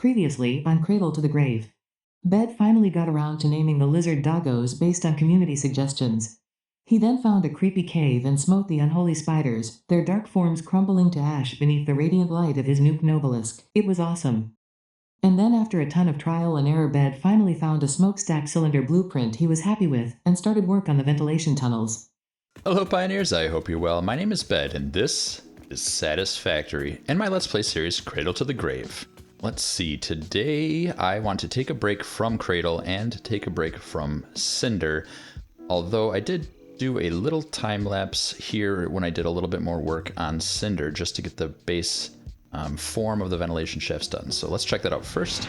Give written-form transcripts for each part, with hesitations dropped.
Previously on Cradle to the Grave. Bed finally got around to naming the lizard doggos based on community suggestions. He then found a creepy cave and smote the unholy spiders, their dark forms crumbling to ash beneath the radiant light of his nuke nobelisk. It was awesome. And then after a ton of trial and error, Bed finally found a smokestack cylinder blueprint he was happy with and started work on the ventilation tunnels. Hello Pioneers, I hope you're well. My name is Bed and this is Satisfactory and my Let's Play series Cradle to the Grave. Let's see, today I want to take a break from Cradle and take a break from Cinder, although I did do a little time lapse here when I did a little bit more work on Cinder just to get the base form of the ventilation shafts done. So let's check that out first.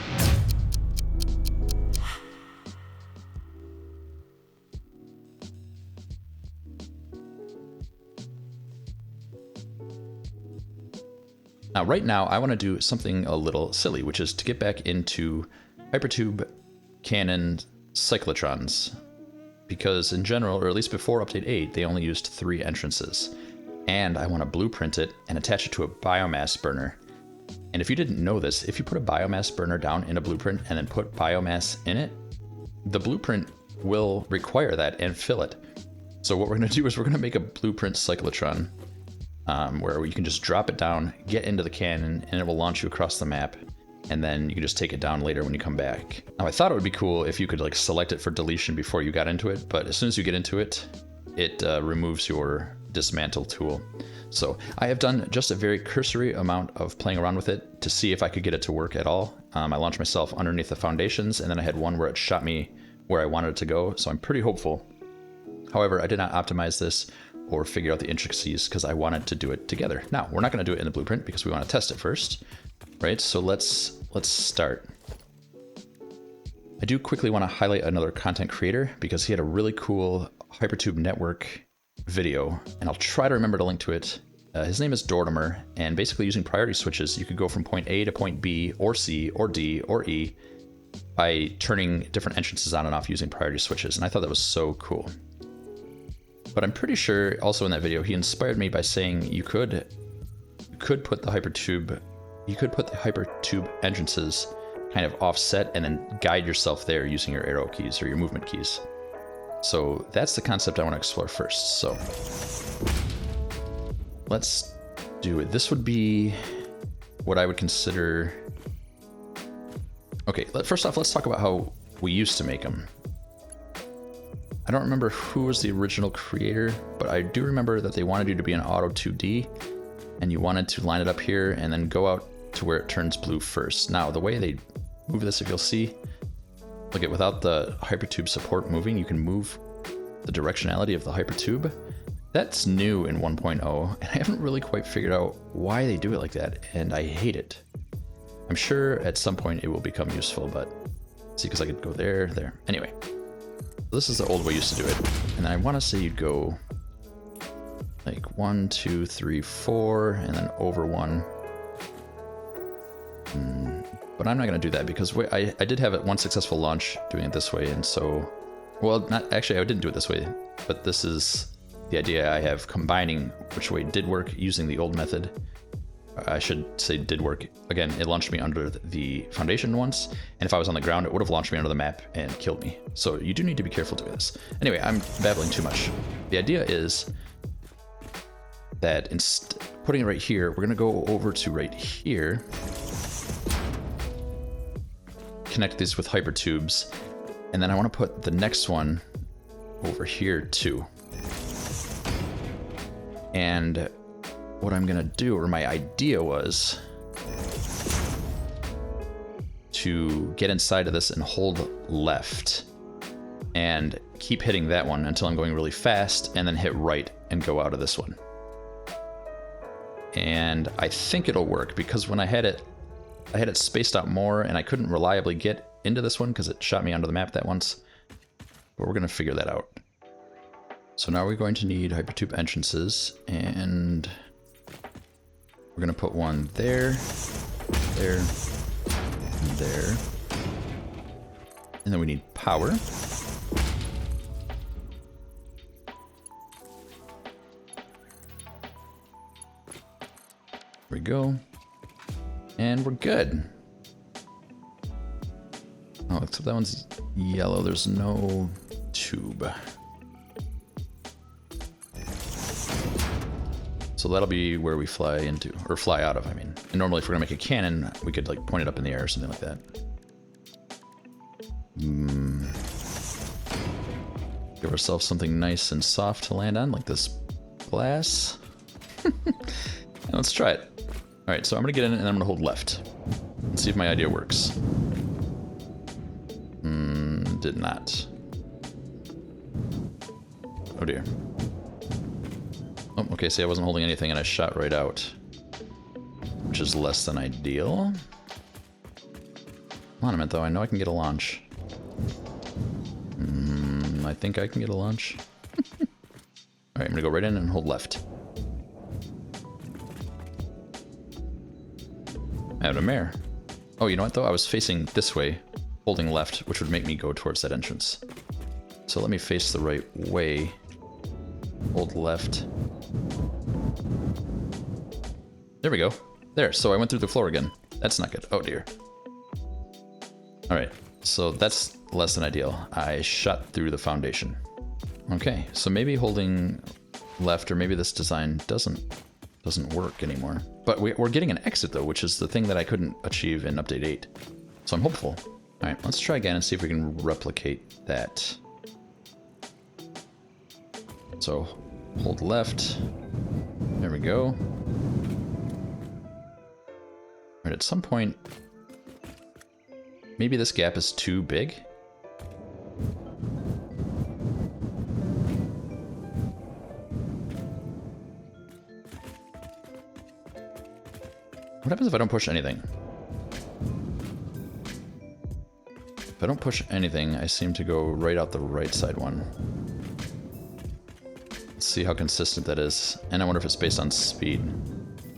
Now, right now, I want to do something a little silly, which is to get back into hypertube cannon cyclotrons. Because in general, or at least before Update 8, they only used 3 entrances. And I want to blueprint it and attach it to a biomass burner. And if you didn't know this, if you put a biomass burner down in a blueprint and then put biomass in it, the blueprint will require that and fill it. So what we're going to do is we're going to make a blueprint cyclotron. Where you can just drop it down, get into the cannon, and it will launch you across the map, and then you can just take it down later when you come back. Now, I thought it would be cool if you could like select it for deletion before you got into it, but as soon as you get into it, it removes your dismantle tool. So I have done just a very cursory amount of playing around with it to see if I could get it to work at all. I launched myself underneath the foundations, and then I had one where it shot me where I wanted it to go, so I'm pretty hopeful. However, I did not optimize this or figure out the intricacies because I wanted to do it together. Now, we're not going to do it in the blueprint because we want to test it first, right? So let's start. I do quickly want to highlight another content creator because he had a really cool hypertube network video, and I'll try to remember to link to it. His name is Dortimer, and basically using priority switches, you could go from point A to point B or C or D or E by turning different entrances on and off using priority switches, and I thought that was so cool. But I'm pretty sure also in that video he inspired me by saying you could put the hypertube entrances kind of offset and then guide yourself there using your arrow keys or your movement keys. So that's the concept I want to explore first. So let's do it. This would be what I would consider. Okay, first off, let's talk about how we used to make them. I don't remember who was the original creator, but I do remember that they wanted you to be an auto 2D, and you wanted to line it up here and then go out to where it turns blue first. Now, the way they move this, if you'll see, look at without the hypertube support moving, you can move the directionality of the hypertube. That's new in 1.0, and I haven't really quite figured out why they do it like that, and I hate it. I'm sure at some point it will become useful, but see, because I could go there, there. Anyway. This is the old way I used to do it, and then I want to say you'd go like 1, 2, 3, 4, and then over 1. But I'm not going to do that because I did have one successful launch doing it this way, and so, well, not actually, I didn't do it this way, but this is the idea I have combining which way did work using the old method. I should say did work. Again, it launched me under the foundation once, and if I was on the ground, it would have launched me under the map and killed me. So you do need to be careful doing this. Anyway, I'm babbling too much. The idea is that putting it right here, we're gonna go over to right here, connect these with hypertubes, and then I wanna put the next one over here too. And what I'm gonna do, or my idea was to get inside of this and hold left and keep hitting that one until I'm going really fast, and then hit right and go out of this one. And I think it'll work because when I had it spaced out more and I couldn't reliably get into this one because it shot me onto the map that once. But we're gonna figure that out. So now we're going to need hypertube entrances, and we're gonna put one there, there, and there. And then we need power. There we go. And we're good. Oh, except that one's yellow. There's no tube. So that'll be where we fly into, or fly out of, I mean. And normally if we're gonna make a cannon, we could like point it up in the air or something like that. Give ourselves something nice and soft to land on, like this glass. Let's try it. All right, so I'm gonna get in and I'm gonna hold left and see if my idea works. Did not. Oh dear. Oh, okay, see, I wasn't holding anything and I shot right out, which is less than ideal. Monument, though, I know I can get a launch. I think I can get a launch. Alright, I'm gonna go right in and hold left. I have a mare. Oh, you know what, though? I was facing this way, holding left, which would make me go towards that entrance. So let me face the right way. Hold left. There we go. There, so I went through the floor again. That's not good. Oh dear. Alright, so that's less than ideal. I shot through the foundation. Okay, so maybe holding left, or maybe this design doesn't work anymore. But we're getting an exit though, which is the thing that I couldn't achieve in update 8. So I'm hopeful. Alright, let's try again and see if we can replicate that. So hold left. There we go. Alright, at some point, maybe this gap is too big. What happens if I don't push anything? If I don't push anything, I seem to go right out the right side one. Let's see how consistent that is. And I wonder if it's based on speed.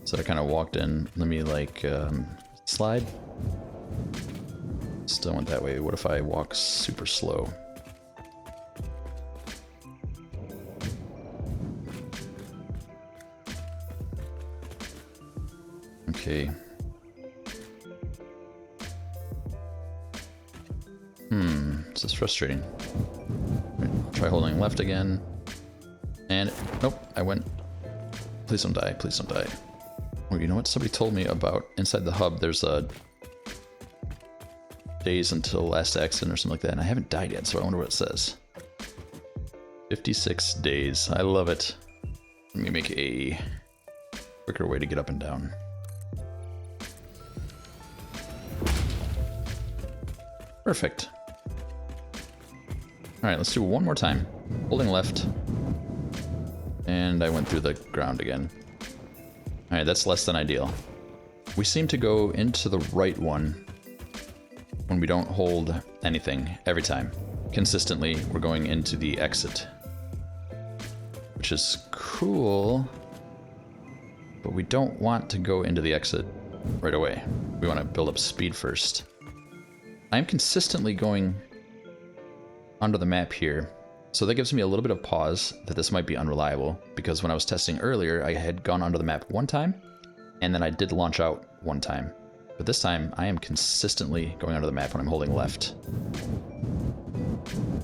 So I kind of walked in. Let me like slide. Still went that way. What if I walk super slow? Okay. This is frustrating. I'll try holding left again. And nope, I went. Please don't die, please don't die. Oh, you know what? Somebody told me about inside the hub there's a days until last accident or something like that, and I haven't died yet, so I wonder what it says. 56 days. I love it. Let me make a quicker way to get up and down. Perfect. Alright, let's do it one more time. Holding left. And I went through the ground again. Alright, that's less than ideal. We seem to go into the right one when we don't hold anything every time. Consistently, we're going into the exit. Which is cool. But we don't want to go into the exit right away. We want to build up speed first. I'm consistently going onto the map here. So that gives me a little bit of pause that this might be unreliable, because when I was testing earlier, I had gone onto the map one time, and then I did launch out one time. But this time, I am consistently going onto the map when I'm holding left.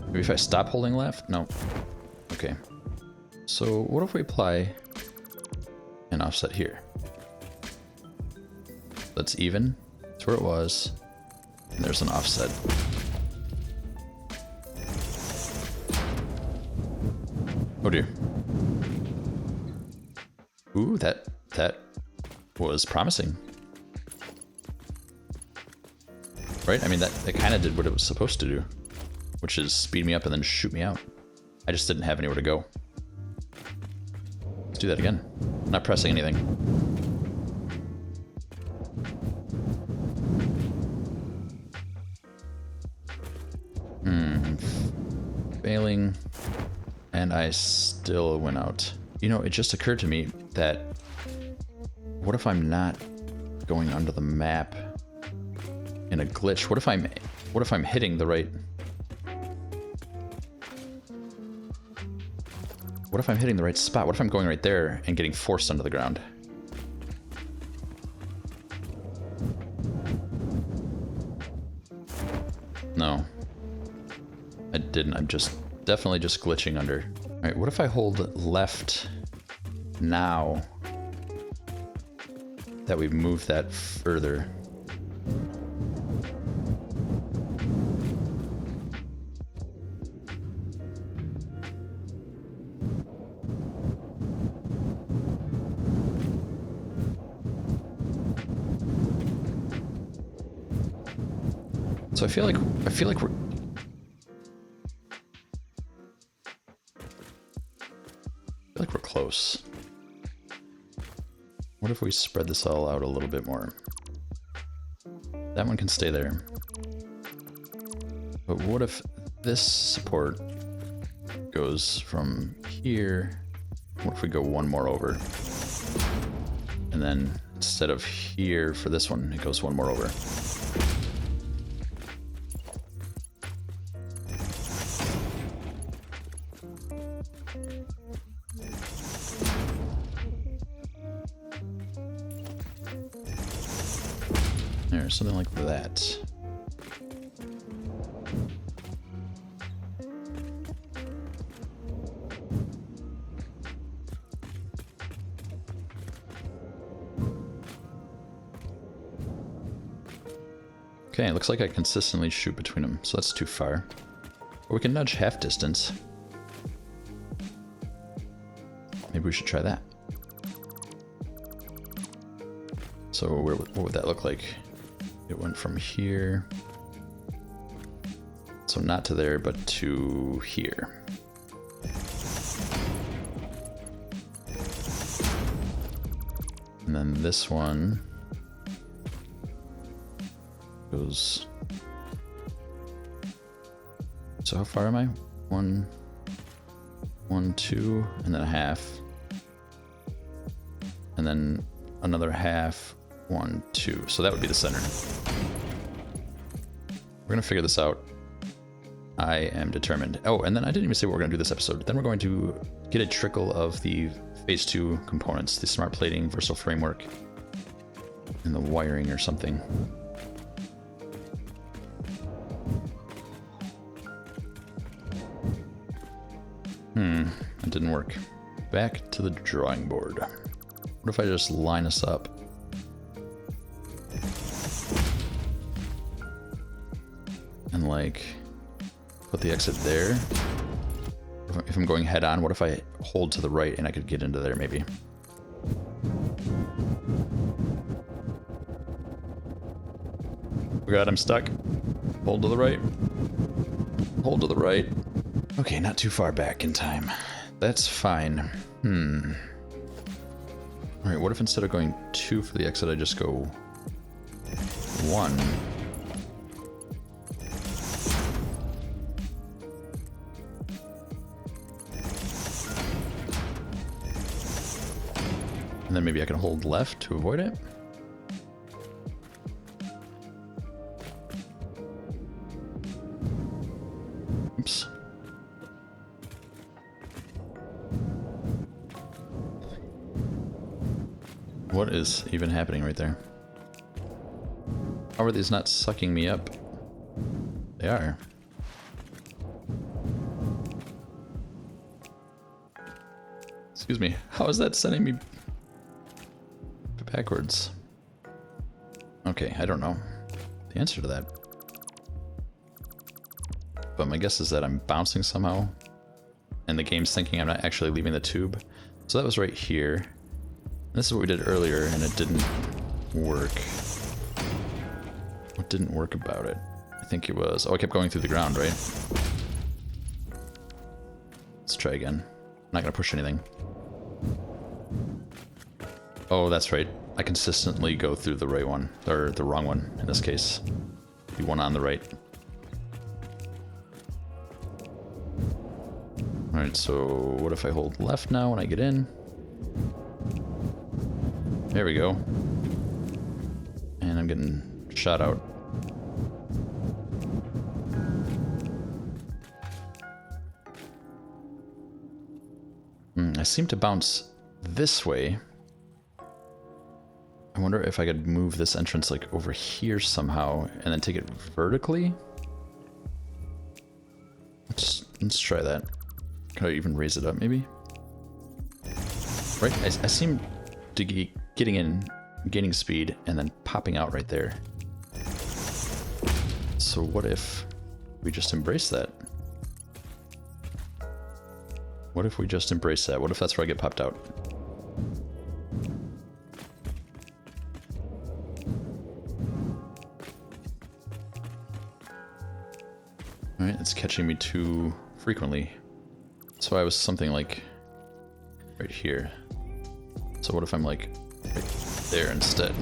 Maybe if I stop holding left? No. Okay. So what if we apply an offset here? That's even. That's where it was. And there's an offset. Oh dear. Ooh, that was promising. Right? I mean, that kind of did what it was supposed to do, which is speed me up and then shoot me out. I just didn't have anywhere to go. Let's do that again. I'm not pressing anything. Failing. And I still went out. You know, it just occurred to me that what if I'm not going onto the map in a glitch? What if I'm hitting the right? What if I'm hitting the right spot? What if I'm going right there and getting forced onto the ground? No. I didn't. I'm just definitely just glitching under. Alright, what if I hold left now that we've moved that further? So I feel like we're close. What if we spread this all out a little bit more? That one can stay there. But what if this support goes from here? What if we go one more over? And then instead of here for this one, it goes one more over. There, something like that. Okay, it looks like I consistently shoot between them, so that's too far. Or we can nudge half distance. Maybe we should try that. So what would that look like? It went from here. So not to there, but to here. And then this one goes... So how far am I? 1, 2, and then a half. And then another half, 1, 2. So that would be the center. We're gonna figure this out. I am determined. Oh, and then I didn't even say what we're gonna do this episode. Then we're going to get a trickle of the phase 2 components, the smart plating, versatile framework, and the wiring or something. It didn't work. Back to the drawing board. What if I just line us up? And like, put the exit there. If I'm going head on, what if I hold to the right and I could get into there maybe? Oh god, I'm stuck. Hold to the right. Hold to the right. Okay, not too far back in time. That's fine. Alright, what if instead of going 2 for the exit, I just go 1? And then maybe I can hold left to avoid it? Oops. What is even happening right there? How are these not sucking me up? They are. Excuse me. How is that sending me backwards? Okay, I don't know the answer to that. But my guess is that I'm bouncing somehow, and the game's thinking I'm not actually leaving the tube. So that was right here. This is what we did earlier, and it didn't work. What didn't work about it? I think it was... Oh, I kept going through the ground, right? Let's try again. I'm not gonna push anything. Oh, that's right. I consistently go through the right one, or the wrong one in this case. The one on the right. Alright, so what if I hold left now when I get in? There we go. And I'm getting shot out. I seem to bounce this way. I wonder if I could move this entrance like over here somehow and then take it vertically. Let's try that. Can I even raise it up, maybe? Right, I seem to be getting in, gaining speed, and then popping out right there. So what if we just embrace that? What if we just embrace that? What if that's where I get popped out? Alright, it's catching me too frequently. So I was something like right here. So what if I'm like right there instead?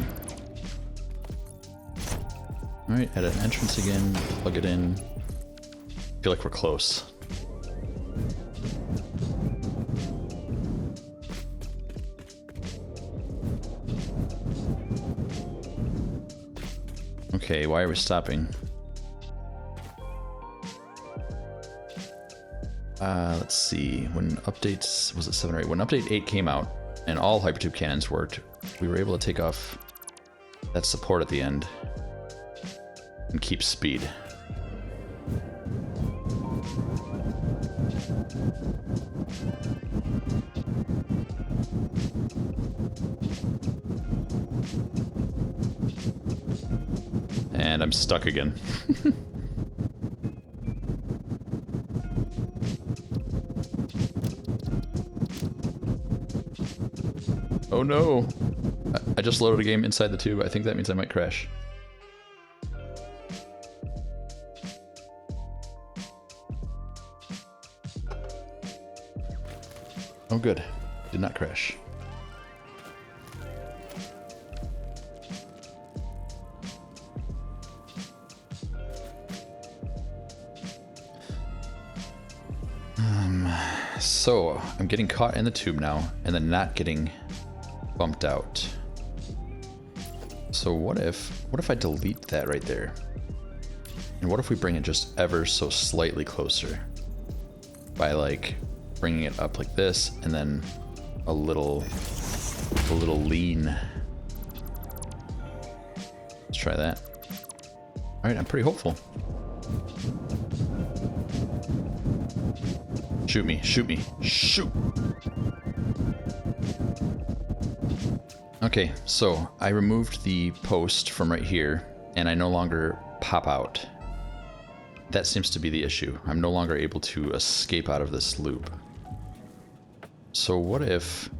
Alright, add an entrance again, plug it in. Feel like we're close. Okay, why are we stopping? Let's see, when updates, was it 7 or 8? When update 8 came out and all hypertube cannons worked, we were able to take off that support at the end and keep speed. And I'm stuck again. Oh no! I just loaded a game inside the tube. I think that means I might crash. Oh good. Did not crash. So, I'm getting caught in the tube now, and then not getting bumped out. So what if I delete that right there? And what if we bring it just ever so slightly closer? By like bringing it up like this, and then a little lean. Let's try that. All right, I'm pretty hopeful. Shoot me, shoot me, shoot! Okay, so I removed the post from right here, and I no longer pop out. That seems to be the issue. I'm no longer able to escape out of this loop. So what if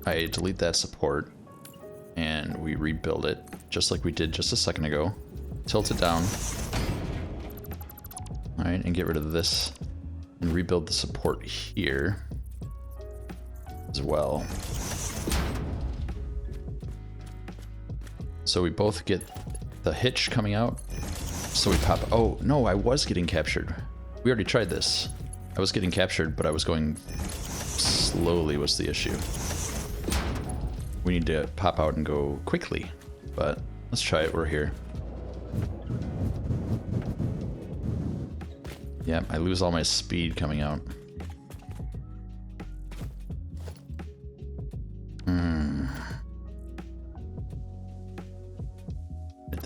I delete that support, and we rebuild it, just like we did just a second ago. Tilt it down. Alright, and get rid of this. And rebuild the support here as well. So we both get the hitch coming out. So we pop. Oh no, I was getting captured. We already tried this. I was getting captured, but I was going slowly was the issue. We need to pop out and go quickly, but let's try it. We're here. Yeah, I lose all my speed coming out.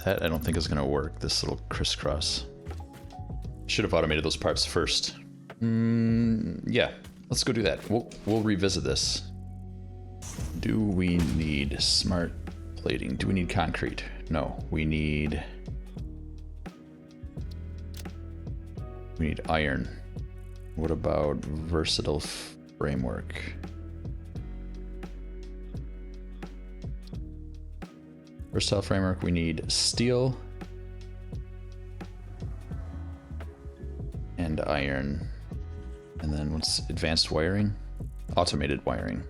That I don't think is gonna work, this little crisscross. Should have automated those parts first. Yeah, let's go do that. We'll revisit this. Do we need smart plating? Do we need concrete? No, we need iron. What about versatile framework? Versatile framework, we need steel and iron. And then what's advanced wiring? Automated wiring.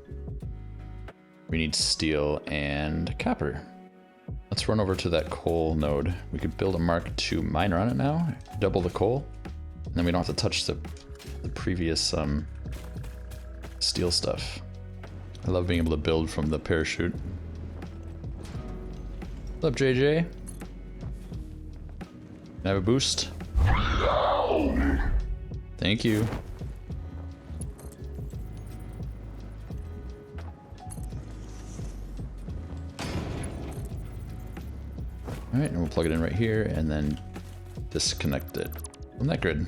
We need steel and copper. Let's run over to that coal node. We could build a Mark II miner on it now, double the coal, and then we don't have to touch the previous steel stuff. I love being able to build from the parachute. What's up, JJ? Can I have a boost? Thank you. Alright, and we'll plug it in right here and then disconnect it from that grid.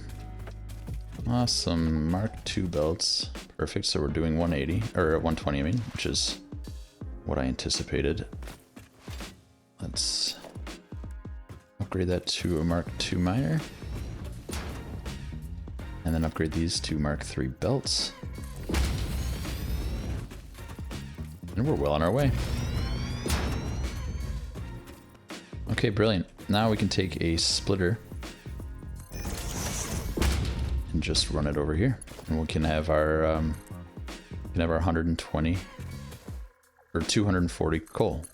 Awesome. Mark II belts. Perfect. So we're doing 180, or 120, I mean, which is what I anticipated. Let's upgrade that to a Mark II miner. And then upgrade these to Mark III belts. And we're well on our way. Okay, brilliant. Now we can take a splitter and just run it over here. And we can have our 120 or 240 coal.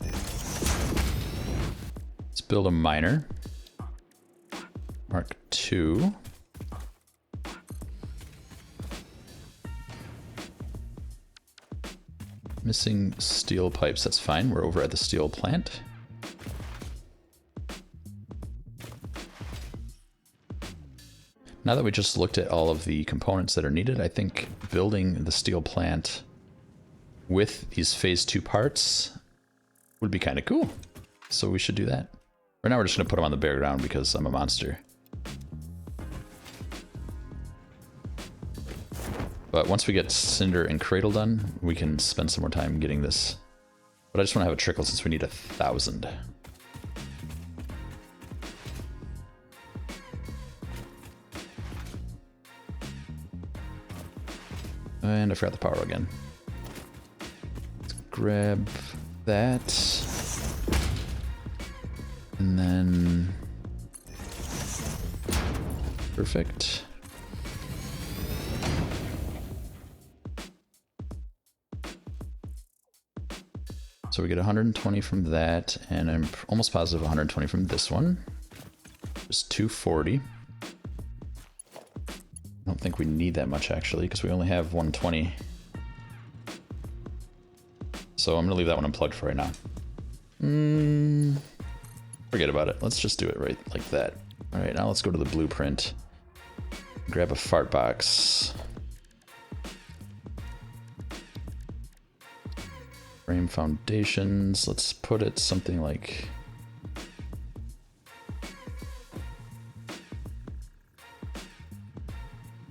Let's build a miner. Mark II. Missing steel pipes, that's fine. We're over at the steel plant. Now that we just looked at all of the components that are needed, I think building the steel plant with these phase 2 parts would be kind of cool. So we should do that. Right now we're just gonna put them on the bare ground because I'm a monster. But once we get Cinder and Cradle done, we can spend some more time getting this. But I just want to have a trickle since we need 1,000. And I forgot the power again. Let's grab that. And then... perfect. So we get 120 from that, and I'm almost positive 120 from this one. Just 240. I don't think we need that much actually, because we only have 120. So I'm gonna leave that one unplugged for right now. Forget about it. Let's just do it right like that. All right, now let's go to the blueprint. Grab a fart box. Frame foundations, let's put it something like...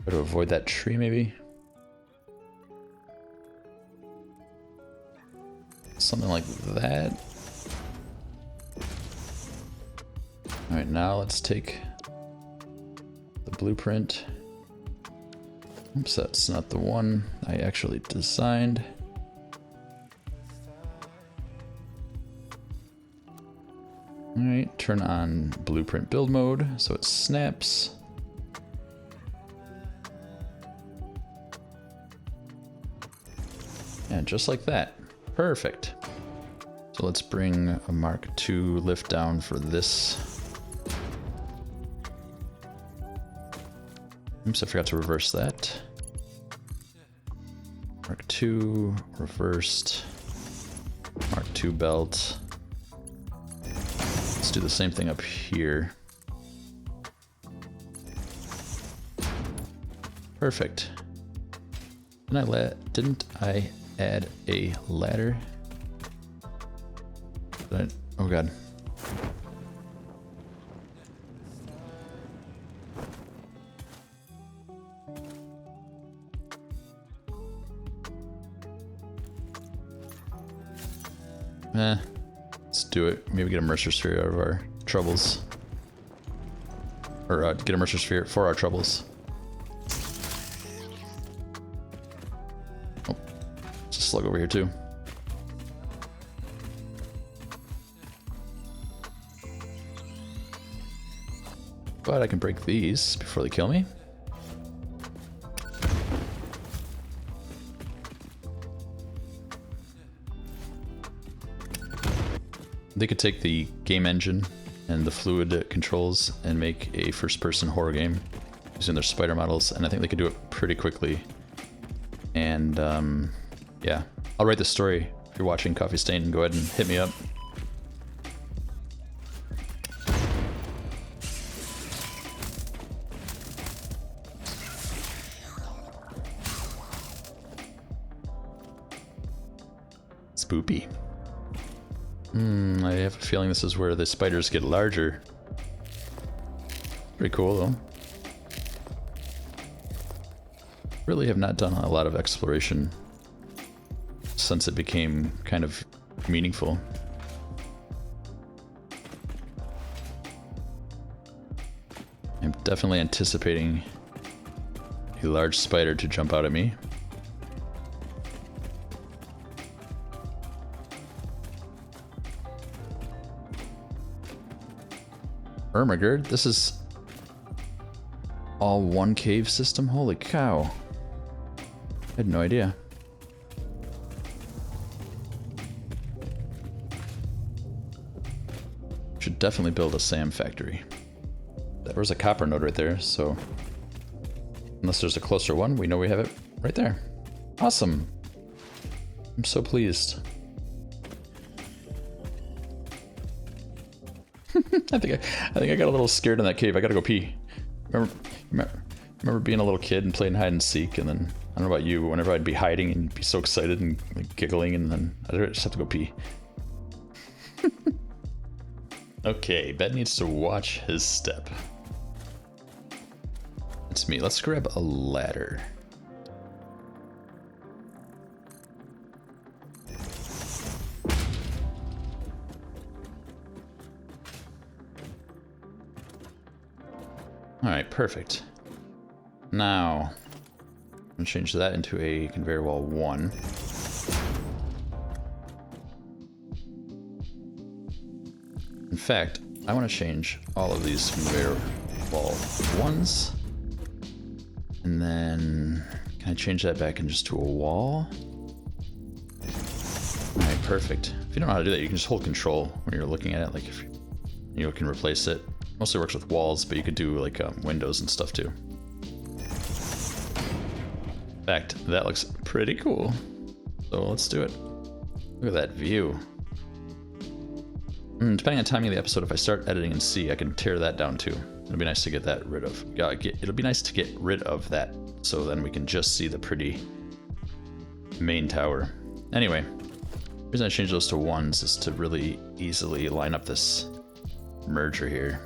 try to avoid that tree maybe? Something like that. Alright, now let's take the blueprint. Oops, that's not the one I actually designed. Alright, turn on blueprint build mode so it snaps. And just like that. Perfect. So let's bring a Mark II lift down for this. Oops, I forgot to reverse that. Mark II, reversed. Mark II belt. Let's do the same thing up here. Perfect. Didn't I add a ladder? Oh god. Let's do it. Maybe get a Mercer Sphere out of our troubles. Or get a Mercer Sphere for our troubles. Oh, there's a slug over here too. But I can break these before they kill me. They could take the game engine and the fluid controls and make a first-person horror game using their spider models, and I think they could do it pretty quickly. And yeah, I'll write the story. If you're watching Coffee Stain, go ahead and hit me up. Spoopy. I have a feeling this is where the spiders get larger. Pretty cool though. Really have not done a lot of exploration since it became kind of meaningful. I'm definitely anticipating a large spider to jump out at me. Ermagerd, this is all one cave system? Holy cow. I had no idea. Should definitely build a SAM factory. There was a copper node right there, so unless there's a closer one, we know we have it right there. Awesome. I'm so pleased. I think I got a little scared in that cave. I gotta go pee. Remember being a little kid and playing hide and seek, and then I don't know about you, whenever I'd be hiding and be so excited and like giggling, and then I just have to go pee. Okay, Bed needs to watch his step. It's me. Let's grab a ladder. Alright, perfect. Now, I'm going to change that into a conveyor wall 1. In fact, I want to change all of these conveyor wall 1s. And then, can I change that back in just to a wall? Alright, perfect. If you don't know how to do that, you can just hold control when you're looking at it, like if you can replace it. Mostly works with walls, but you could do like windows and stuff too. In fact, that looks pretty cool. So let's do it. Look at that view. Depending on timing of the episode, if I start editing in C, I can tear that down too. It'll be nice to get that rid of. It'll be nice to get rid of that, so then we can just see the pretty main tower. Anyway, the reason I changed those to 1s is to really easily line up this merger here.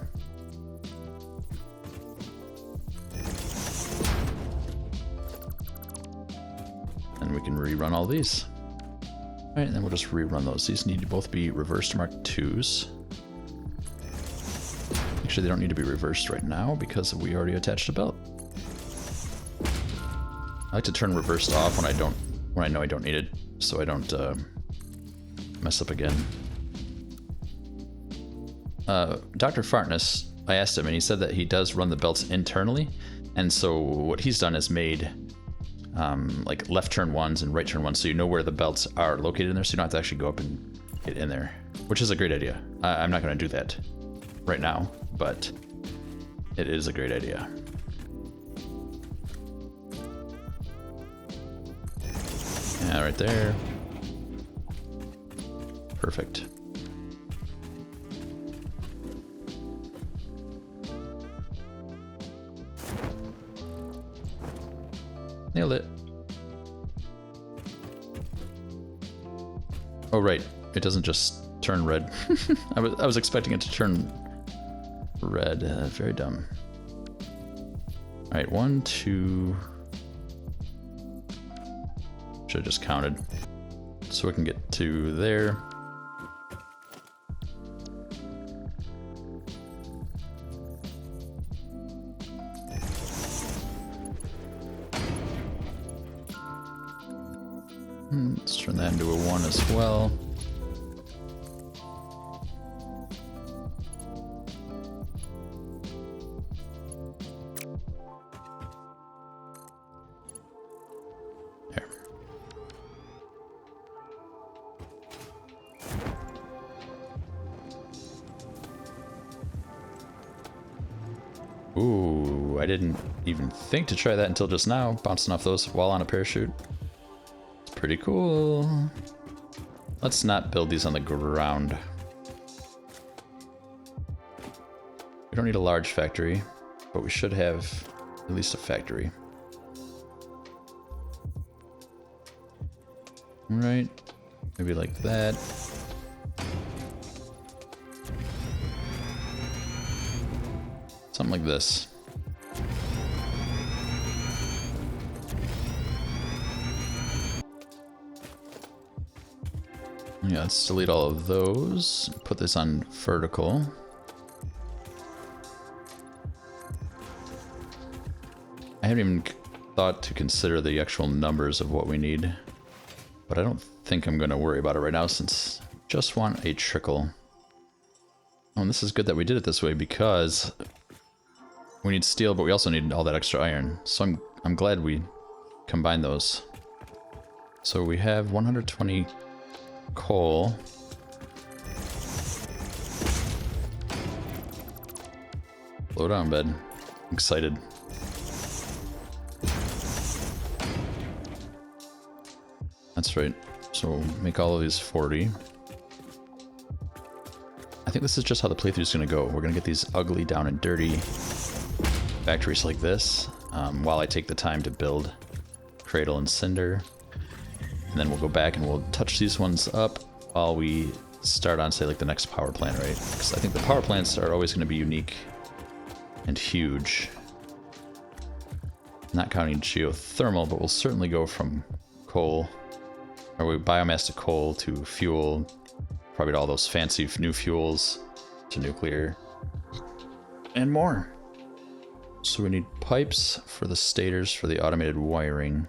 And we can rerun all these. Alright, and then we'll just rerun those. These need to both be reversed Mark 2s. Actually, they don't need to be reversed right now because we already attached a belt. I like to turn reversed off when I know I don't need it, so I don't mess up again. Dr. Fartness, I asked him, and he said that he does run the belts internally, and so what he's done is made like left turn 1s and right turn 1s, so you know where the belts are located in there, so you don't have to actually go up and get in there, which is a great idea. I'm not going to do that right now, but it is a great idea. Yeah, right there. Perfect. Nailed it. Oh right, it doesn't just turn red. I was expecting it to turn red. Very dumb. All right, 1, 2. Should have just counted, so we can get to there. Let's turn that into a 1 as well. There. Ooh, I didn't even think to try that until just now, bouncing off those while on a parachute. Pretty cool. Let's not build these on the ground. We don't need a large factory, but we should have at least a factory. Right, maybe like that. Something like this. Yeah, let's delete all of those. Put this on vertical. I haven't even thought to consider the actual numbers of what we need, but I don't think I'm going to worry about it right now since I just want a trickle. Oh, and this is good that we did it this way because we need steel, but we also need all that extra iron. So I'm glad we combined those. So we have 120 coal. Slow down, bed. I'm excited. That's right. So make all of these 40. I think this is just how the playthrough is going to go. We're going to get these ugly, down and dirty factories like this, while I take the time to build Cradle and Cinder. And then we'll go back and we'll touch these ones up while we start on, say, like the next power plant, right? Because I think the power plants are always going to be unique and huge. Not counting geothermal, but we'll certainly go from coal, or biomass to coal to fuel, probably to all those fancy new fuels, to nuclear, and more. So we need pipes for the stators for the automated wiring.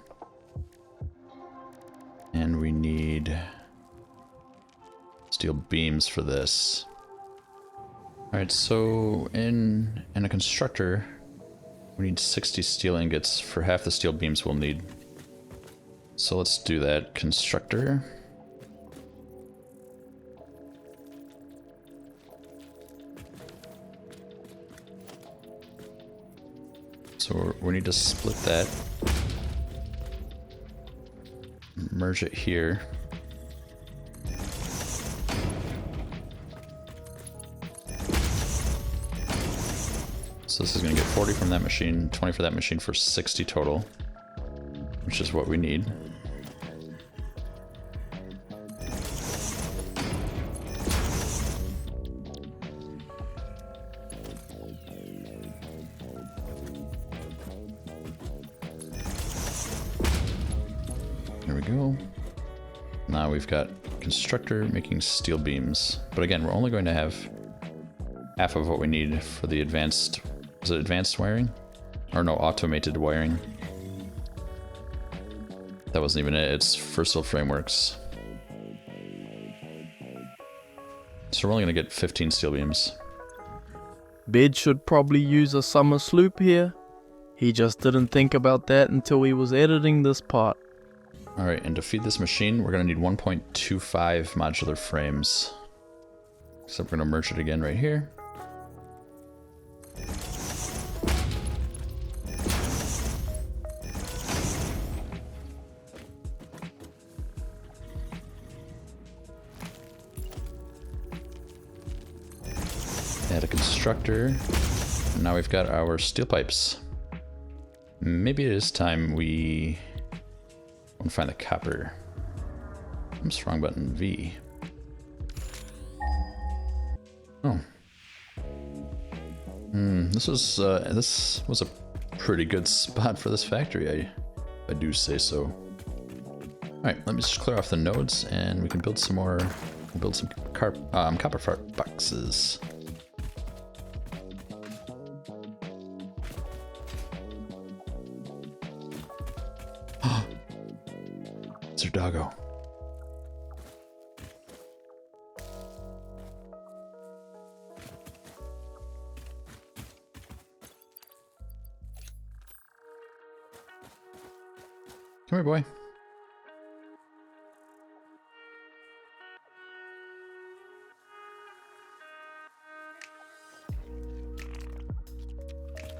And we need steel beams for this. Alright, so in a constructor, we need 60 steel ingots for half the steel beams we'll need. So let's do that. Constructor. So we need to split that. Merge it here. So this is going to get 40 from that machine, 20 for that machine for 60 total, which is what we need. There we go. Now we've got constructor making steel beams. But again, we're only going to have half of what we need for the advanced... Is it advanced wiring? Or no, automated wiring. That wasn't even it. It's for steel frameworks. So we're only going to get 15 steel beams. Bed should probably use a summer sloop here. He just didn't think about that until he was editing this part. Alright, and to feed this machine, we're going to need 1.25 modular frames. So we're going to merge it again right here. Add a constructor. And now we've got our steel pipes. Maybe it is time we want to find the copper. Oops, wrong button. V. Oh. This was a pretty good spot for this factory. I do say so. All right, let me just clear off the nodes, and we can build some more. We'll build some copper fart boxes. It's our doggo. Come here, boy.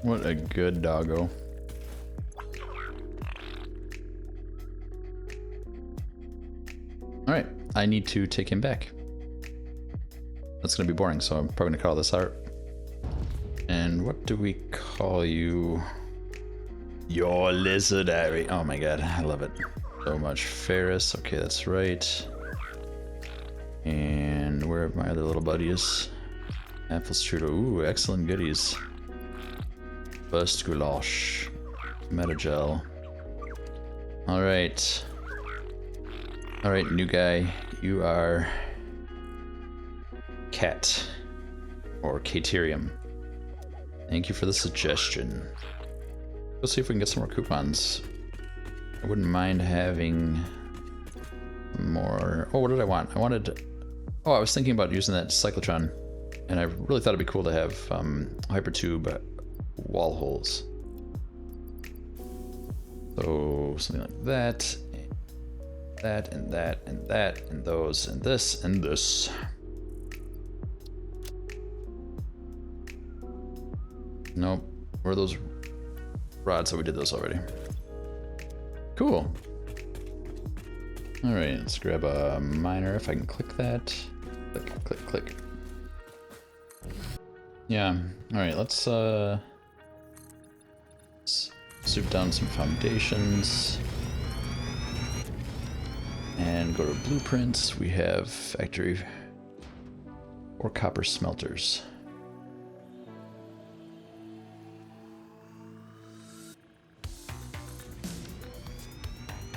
What a good doggo. Alright, I need to take him back. That's gonna be boring, so I'm probably gonna call this out. And what do we call you? Your lizardary. Oh my god, I love it so much. Ferris, okay, that's right. And where are my other little buddies? Apple strudel, ooh, excellent goodies. Burst goulash. Metagel. Alright. Alright, new guy. You are Cat or Caterium. Thank you for the suggestion. Let's see if we can get some more coupons. I wouldn't mind having more. Oh, what did I want? I wanted. Oh, I was thinking about using that cyclotron, and I really thought it'd be cool to have hypertube wall holes. So something like that, that, and that, and that, and those, and this, and this. Nope. Where are those rods? Oh, we did those already. Cool. All right, let's grab a miner if I can click that. Click, click, click. Yeah. All right, let's soup down some foundations and go to blueprints. We have factory or copper smelters.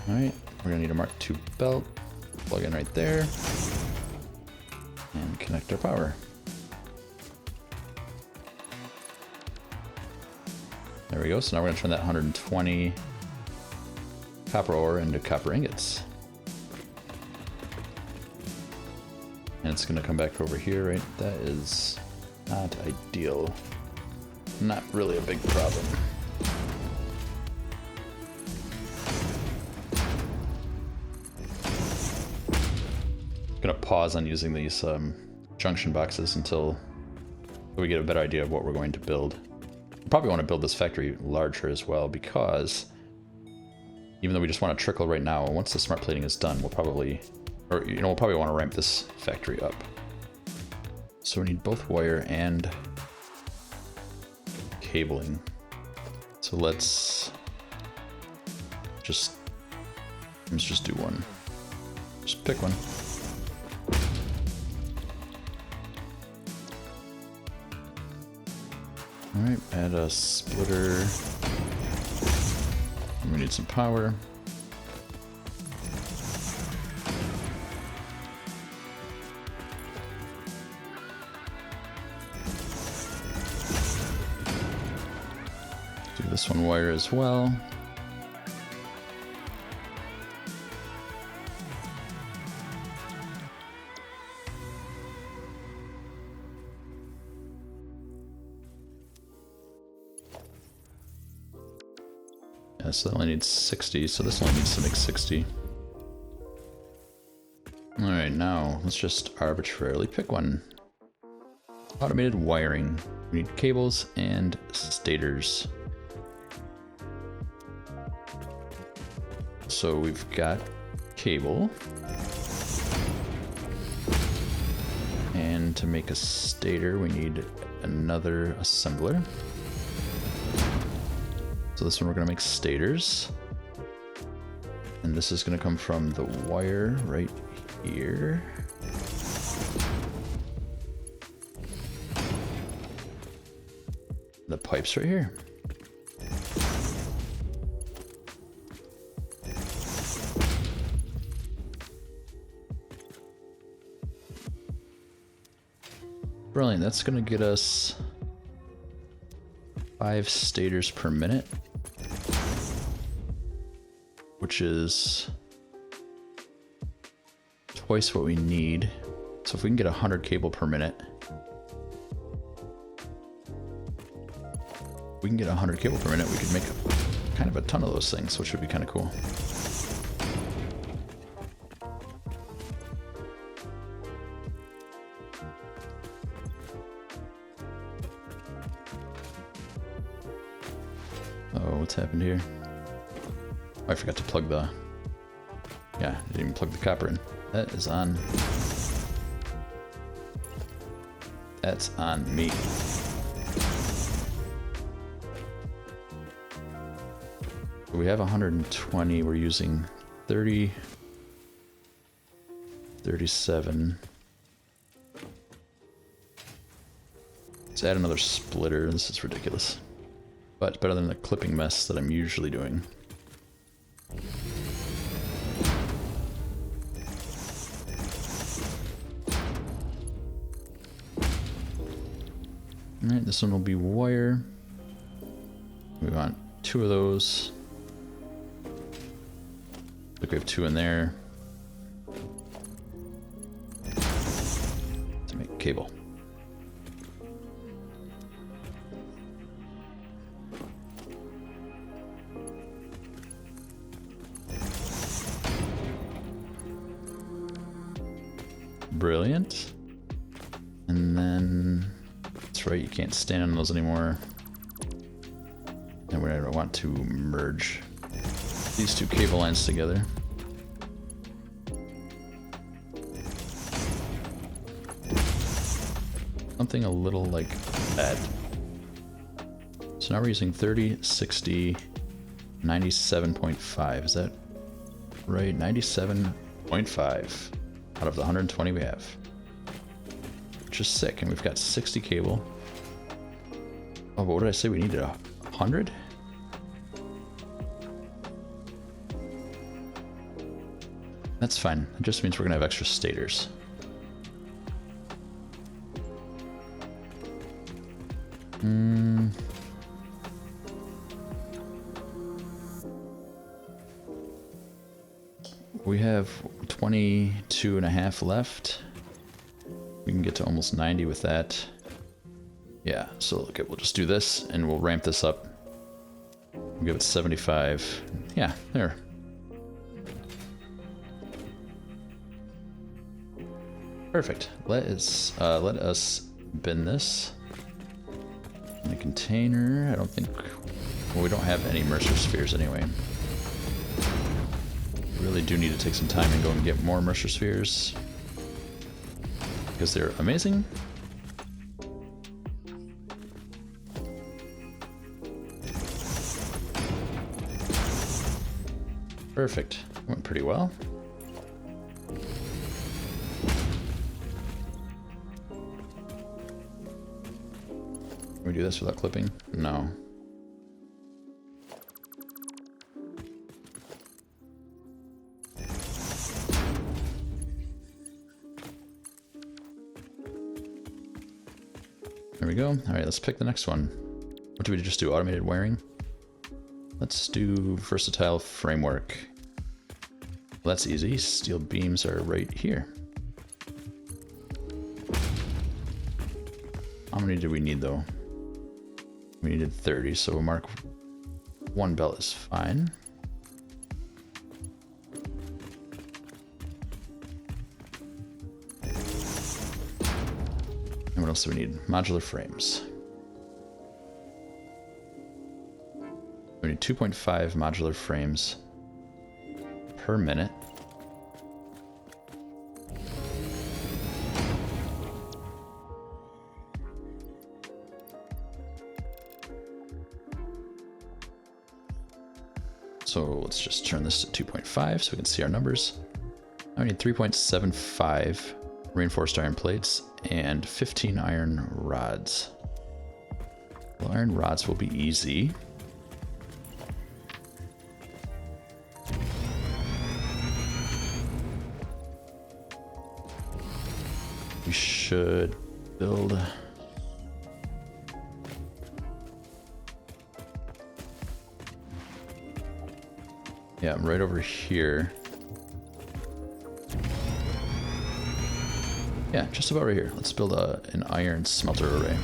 All right, we're gonna need a Mark II belt. Plug in right there and connect our power. There we go. So now we're gonna turn that 120 copper ore into copper ingots. And it's gonna come back over here, right? That is not ideal. Not really a big problem. Gonna pause on using these junction boxes until we get a better idea of what we're going to build. We probably want to build this factory larger as well, because even though we just want to trickle right now, once the smart plating is done, we'll probably, we'll probably want to ramp this factory up. So we need both wire and cabling. So let's just do one. Just pick one. Alright, add a splitter. We need some power. Do this one wire as well. So that only needs 60, so this only needs to make 60. Alright, now let's just arbitrarily pick one. Automated wiring. We need cables and stators. So we've got cable. And to make a stator, we need another assembler. So this one we're going to make stators. And this is going to come from the wire right here. The pipes right here. Brilliant, that's going to get us 5 stators per minute, which is twice what we need. So if we can get 100 cable per minute, we can get 100 cable per minute, we could make kind of a ton of those things, which would be kind of cool. Oh, what's happened here? Oh, I forgot to plug the... Yeah, I didn't even plug the copper in. That is on... That's on me. We have 120, we're using 30... 37... Let's add another splitter, this is ridiculous. But better than the clipping mess that I'm usually doing. Alright, this one will be wire. We want 2 of those. Look, we have 2 in there. To make cable. Brilliant. And then, that's right, you can't stand on those anymore. And we want to merge these 2 cable lines together. Something a little like that. So now we're using 30, 60, 97.5. Is that right? 97.5 out of the 120 we have. Which is sick. And we've got 60 cable. Oh, but what did I say? We needed 100? That's fine. It just means we're gonna have extra stators. We have 22 and a half left. We can get to almost 90 with that. Yeah, so okay, we'll just do this and we'll ramp this up. We'll give it 75. Yeah, there. Perfect. Let us bin this in a container. I don't think, well, we don't have any Mercer spheres anyway. We really do need to take some time and go and get more Mercer spheres because they're amazing. Perfect. Went pretty well. Can we do this without clipping? No. There we go. All right, let's pick the next one. What do we just do? Automated wiring? Let's do versatile framework. Well, that's easy. Steel beams are right here. How many do we need though? We needed 30, so we'll mark 1 belt is fine. And what else do we need? Modular frames. We need 2.5 modular frames per minute. So let's just turn this to 2.5 so we can see our numbers. I need 3.75 reinforced iron plates and 15 iron rods. Well, iron rods will be easy. We should build... Yeah, right over here. Yeah, just about right here. Let's build an iron smelter array.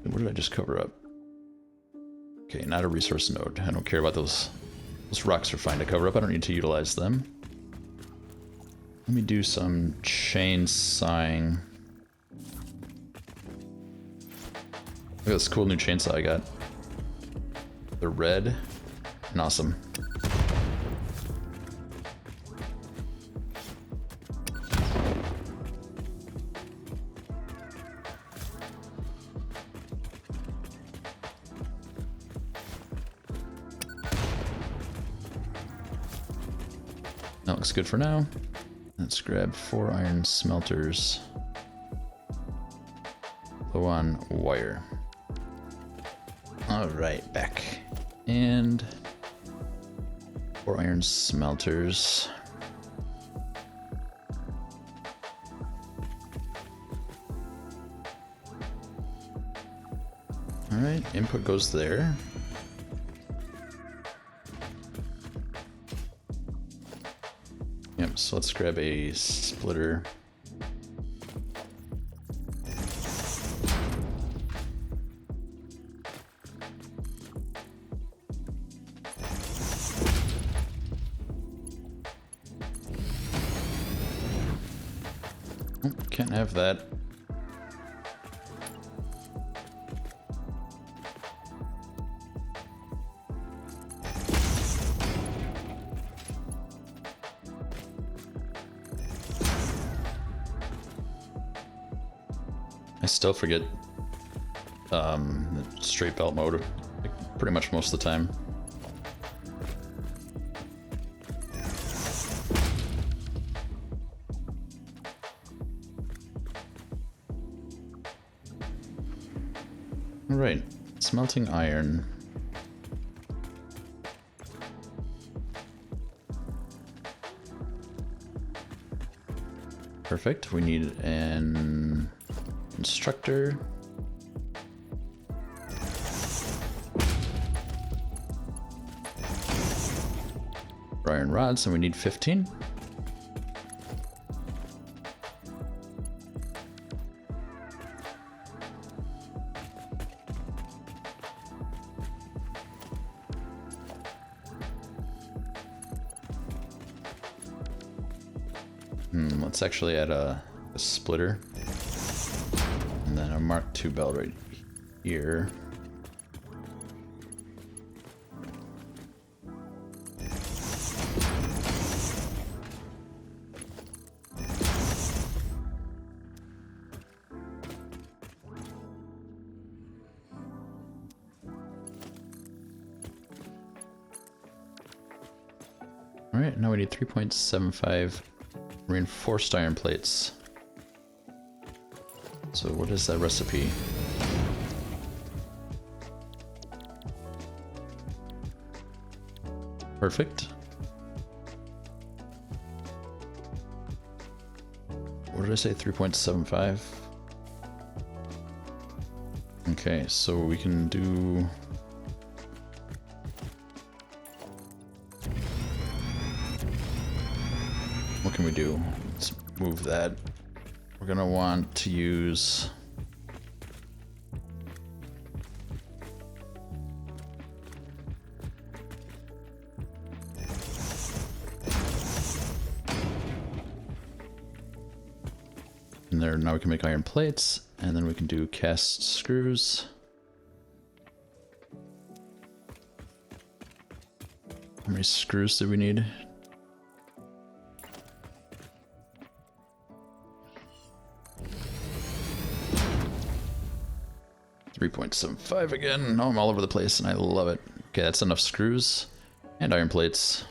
What did I just cover up? Okay, not a resource node. I don't care about those. Those rocks are fine to cover up. I don't need to utilize them. Let me do some chainsawing. Look at this cool new chainsaw I got. They're red and awesome. That looks good for now. Let's grab 4 iron smelters. Low on wire. Alright, back. And 4 iron smelters. Alright, input goes there. Yep, so let's grab a splitter. Oh, can't have that. I still forget the straight belt mode like, pretty much most of the time. Alright, smelting iron. Perfect, we need an instructor. For iron rods, and we need 15. Let's actually add a splitter. And then a Mark II belt right here. Alright, now we need 3.75 reinforced iron plates. So what is that recipe? Perfect. What did I say? 3.75? Okay, so we can do... What can we do? Let's move that. We're gonna want to use... And there, now we can make iron plates, and then we can do cast screws. How many screws do we need? 3.75 again. Now I'm all over the place and I love it. Okay, that's enough screws and iron plates.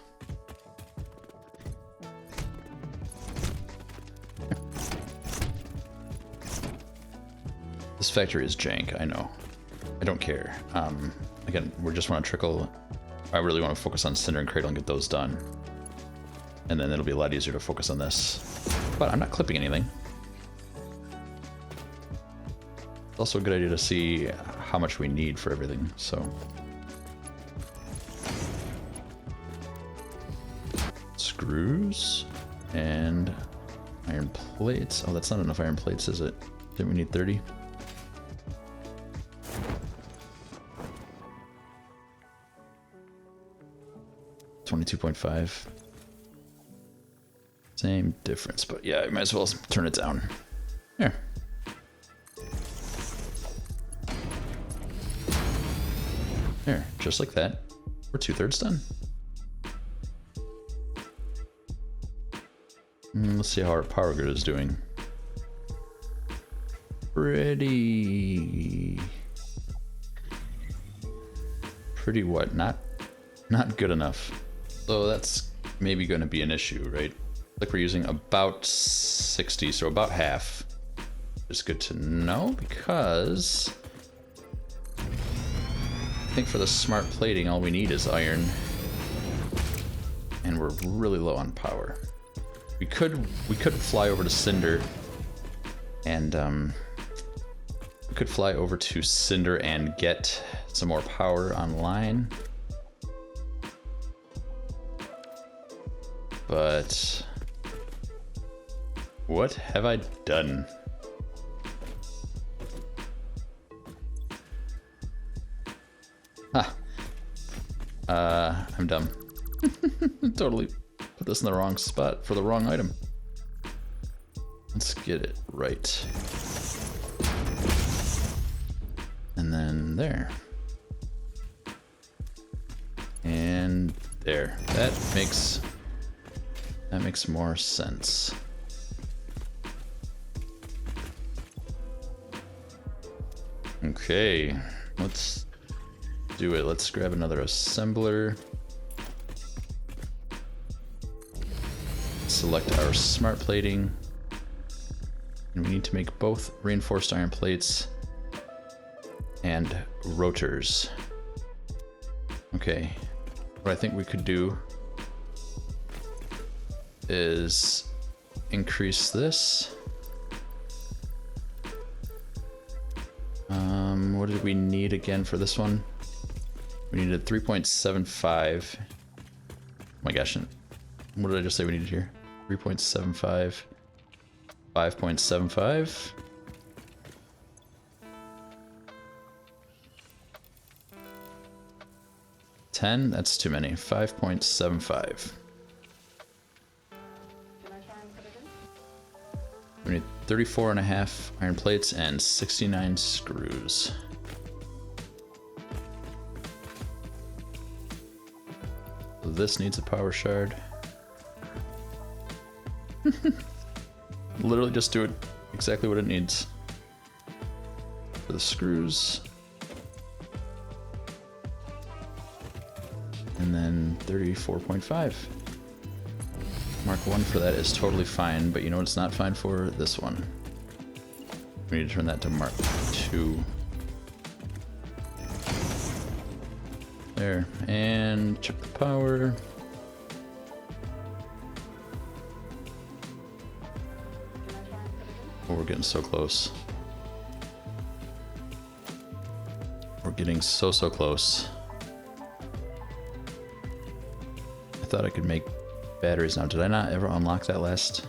This factory is jank, I know. I don't care. Again, we just want to trickle. I really want to focus on Cinder and Cradle and get those done. And then it'll be a lot easier to focus on this. But I'm not clipping anything. It's also a good idea to see how much we need for everything, so. Screws and iron plates. Oh, that's not enough iron plates, is it? Didn't we need 30? $22.5. Same difference, but yeah, I might as well turn it down. There. There, just like that. We're 2/3 done. Let's see how our power grid is doing. Pretty what? Not good enough. So that's maybe going to be an issue, right? Like we're using about 60, so about half. It's good to know because I think for the smart plating, all we need is iron, and we're really low on power. We could fly over to Cinder and We could fly over to Cinder and get some more power online. But what have I done? Ha! I'm dumb. Totally put this in the wrong spot for the wrong item. Let's get it right. And then there. And there. That makes more sense. Okay, let's do it. Let's grab another assembler. Select our smart plating. And we need to make both reinforced iron plates and rotors. Okay, what I think we could do is increase this. What did we need again for this one? We needed 3.75. Oh my gosh, what did I just say we needed here? 3.75, 5.75. $10, that's too many. 5.75. We need 34.5 iron plates and 69 screws. So this needs a power shard. Literally just do it exactly what it needs. For the screws. And then 34.5. Mark 1 for that is totally fine, but you know what it's not fine for? This one. We need to turn that to Mark 2. There, and check the power. Oh, we're getting so close. We're getting so close. I thought I could make batteries now. Did I not ever unlock that last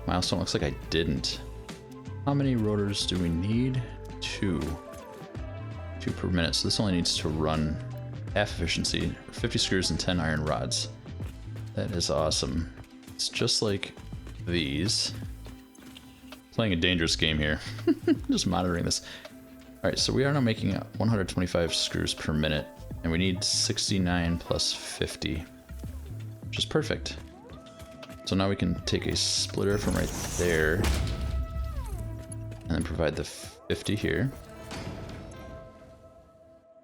milestone? Looks like I didn't. How many rotors do we need? 2. 2 per minute. So this only needs to run half efficiency, 50 screws and 10 iron rods. That is awesome. It's just like these. Playing a dangerous game here. Just monitoring this. Alright, so we are now making 125 screws per minute, and we need 69 plus 50. Which is perfect. So now we can take a splitter from right there and then provide the 50 here.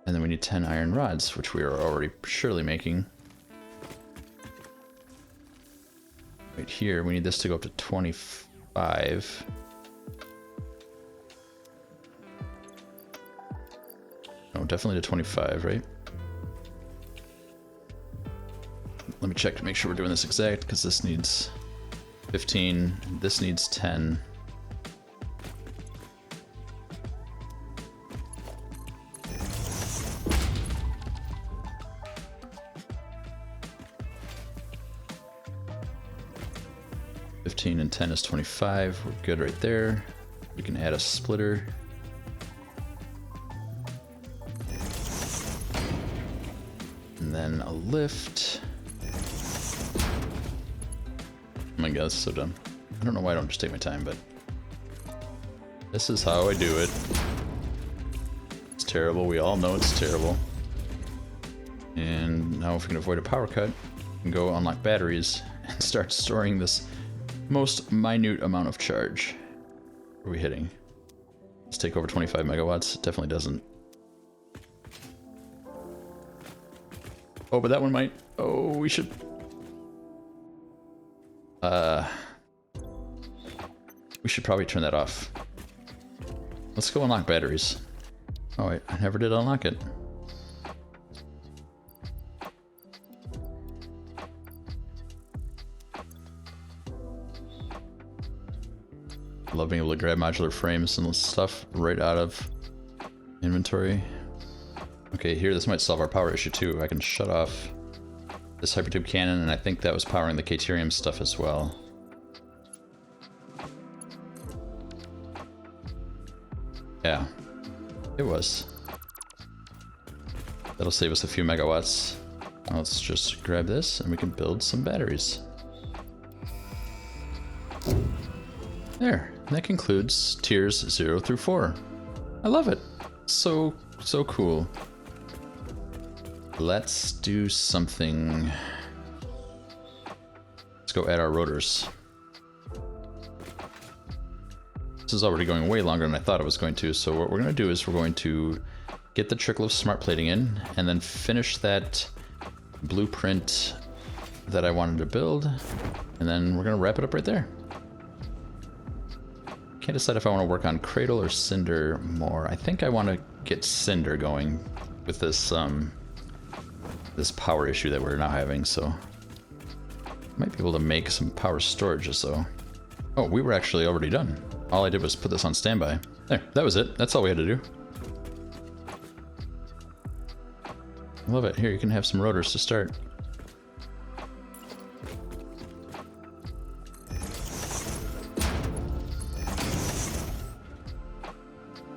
And then we need 10 iron rods, which we are already surely making. Right here, we need this to go up to 25. No, definitely to 25, right? Let me check to make sure we're doing this exact, because this needs 15, this needs 10. And 10 is 25. We're good right there. We can add a splitter. And then a lift. Oh my god, this is so dumb. I don't know why I don't just take my time, but this is how I do it. It's terrible. We all know it's terrible. And now if we can avoid a power cut, we can go unlock batteries and start storing this most minute amount of charge. What are we hitting? Let's take over 25 megawatts. It definitely doesn't. Oh, but that one might. Oh, we should. We should probably turn that off. Let's go unlock batteries. Oh wait, I never did unlock it. love being able to grab modular frames and stuff right out of inventory. Okay, here, this might solve our power issue too. I can shut off this hypertube cannon, and I think that was powering the Caterium stuff as well. Yeah, it was. That'll save us a few megawatts. Let's just grab this and we can build some batteries. There, and that concludes tiers 0 through 4. I love it. So cool. Let's do something. Let's go add our rotors. This is already going way longer than I thought it was going to, so what we're going to do is we're going to get the trickle of smart plating in, and then finish that blueprint that I wanted to build, and then we're going to wrap it up right there. Can't decide if I want to work on Cradle or Cinder more. I think I want to get Cinder going with this this power issue that we're now having, so might be able to make some power storages though. Oh, we were actually already done. All I did was put this on standby. There, that was it. That's all we had to do. I love it. Here, you can have some rotors to start.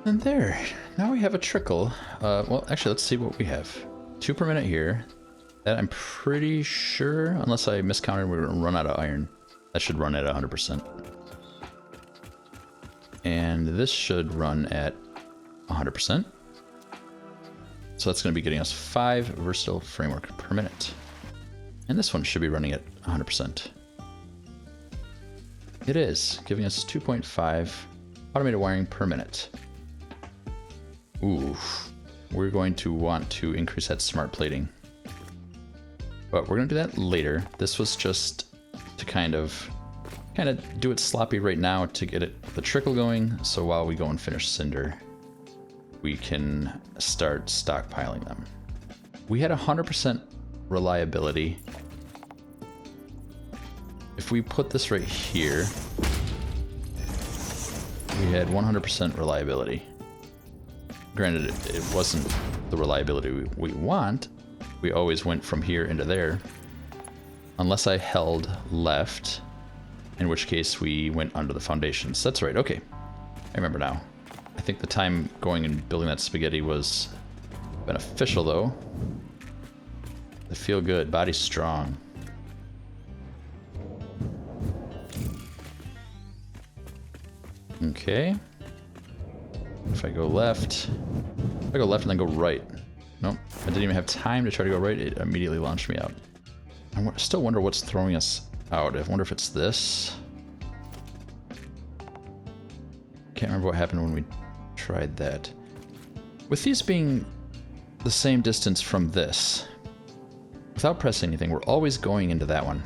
And there, now we have a trickle. Well, actually, let's see what we have. 2 per minute here. That I'm pretty sure, unless I miscounted, we're gonna run out of iron. That should run at 100%. And this should run at 100%. So that's going to be getting us 5 versatile framework per minute. And this one should be running at 100%. It is, giving us 2.5 automated wiring per minute. Ooh, we're going to want to increase that smart plating. But we're going to do that later. This was just to kind of do it sloppy right now to get the trickle going, so while we go and finish Cinder, we can start stockpiling them. We had 100% reliability. If we put this right here, we had 100% reliability. Granted, it wasn't the reliability we want. We always went from here into there, unless I held left, in which case we went under the foundations. That's right, okay. I remember now. I think the time going and building that spaghetti was beneficial though. I feel good, body's strong. Okay. If I go left, and then go right. Nope, I didn't even have time to try to go right, it immediately launched me out. I still wonder what's throwing us out. I wonder if it's this. Can't remember what happened when we tried that. With these being the same distance from this, without pressing anything, we're always going into that one.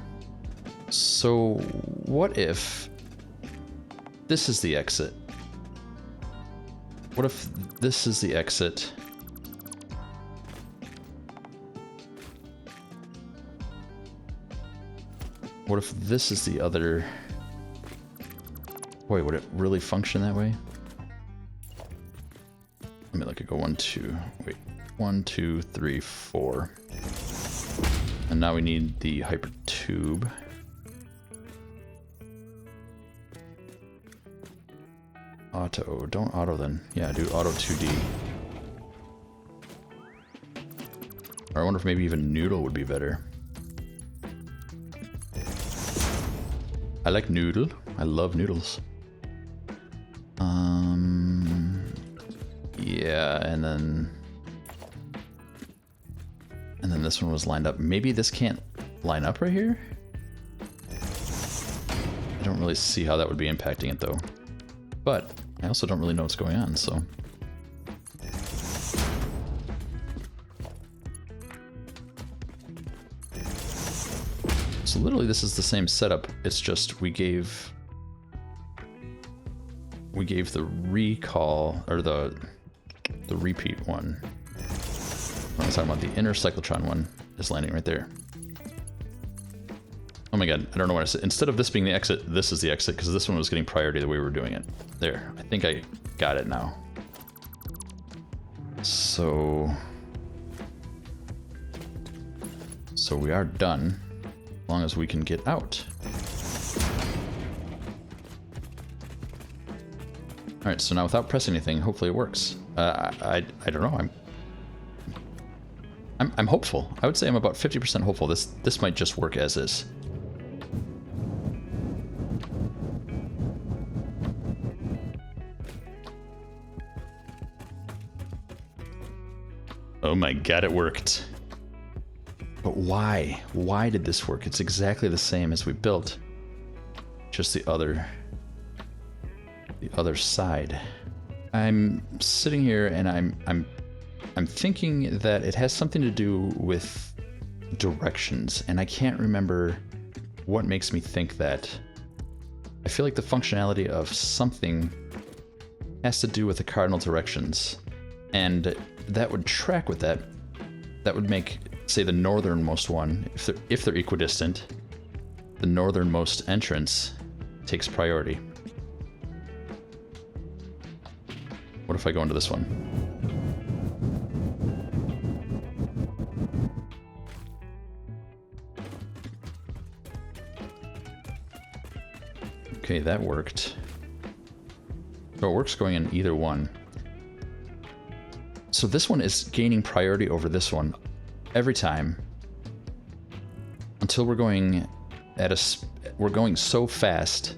So what if this is the exit? What if this is the exit? What if this is the other? Wait, would it really function that way? Let me look at go 1, 2, wait, 1, 2, 3, 4. And now we need the hypertube. Auto, don't auto then. Yeah, do auto 2D. Or I wonder if maybe even noodle would be better. I like noodle. I love noodles. Yeah, and then this one was lined up. Maybe this can't line up right here? I don't really see how that would be impacting it though. But I also don't really know what's going on, so. So literally this is the same setup, it's just we gave the recall, or the repeat one. I'm talking about the inner cyclotron one is landing right there. Oh my god, I don't know what I said. Instead of this being the exit, this is the exit, because this one was getting priority the way we were doing it. There, I think I got it now. So we are done, as long as we can get out. Alright, so now without pressing anything, hopefully it works. I don't know, I'm hopeful. I would say I'm about 50% hopeful this might just work as is. Oh my god, it worked. But why? Why did this work? It's exactly the same as we built. Just the other side. I'm sitting here and I'm thinking that it has something to do with directions, and I can't remember what makes me think that. I feel like the functionality of something has to do with the cardinal directions, and that would track with that. That would make, say, the northernmost one, if they're equidistant, the northernmost entrance takes priority. What if I go into this one? Okay, that worked. So it works going in either one. So this one is gaining priority over this one every time until we're going at we're going so fast.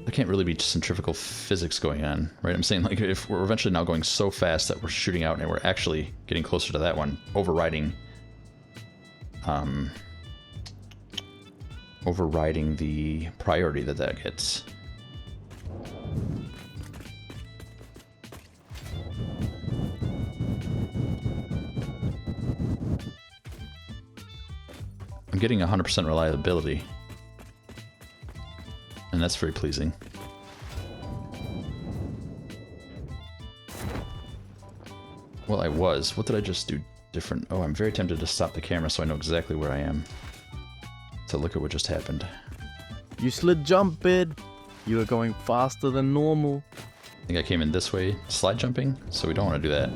There can't really be centrifugal physics going on, right? I'm saying, like, if we're eventually now going so fast that we're shooting out and we're actually getting closer to that one, overriding the priority that gets. I'm getting 100% reliability, and that's very pleasing. Well, I was. What did I just do different? Oh, I'm very tempted to stop the camera so I know exactly where I am. So look at what just happened. You slid jump, Bed. You were going faster than normal. I think I came in this way, slide jumping, so we don't want to do that.